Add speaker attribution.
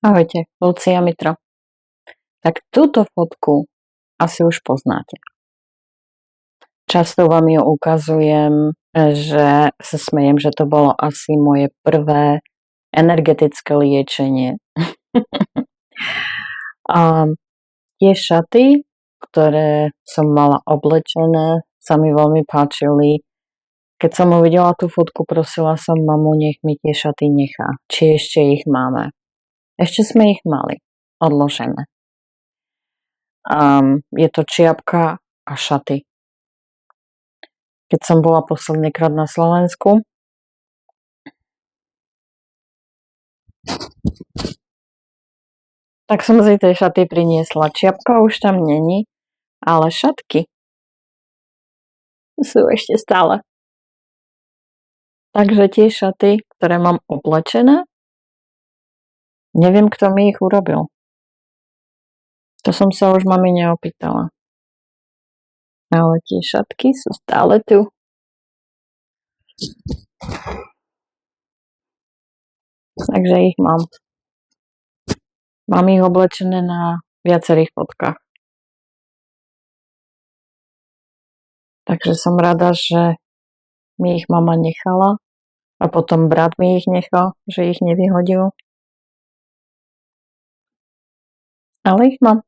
Speaker 1: Ahojte, Lucia Mitro. Tak túto fotku asi už poznáte. Často vám ju ukazujem, že sa smejem, že to bolo asi moje prvé energetické liečenie. A tie šaty, ktoré som mala oblečené, sa mi veľmi páčili. Keď som uvidela tú fotku, prosila som mamu, nech mi tie šaty nechá. Či ešte ich máme. Ešte sme ich mali odložené. Je to čiapka a šaty. Keď som bola poslednýkrát na Slovensku, tak som si tie šaty priniesla. Čiapka už tam není, ale šatky sú ešte stále. Takže tie šaty, ktoré mám oblečené, neviem, kto mi ich urobil. To som sa už mami neopýtala. Ale tie šatky sú stále tu. Takže ich mám. Mám ich oblečené na viacerých fotkách. Takže som rada, že mi ich mama nechala a potom brat mi ich nechal, že ich nevyhodil. Ale ich mám.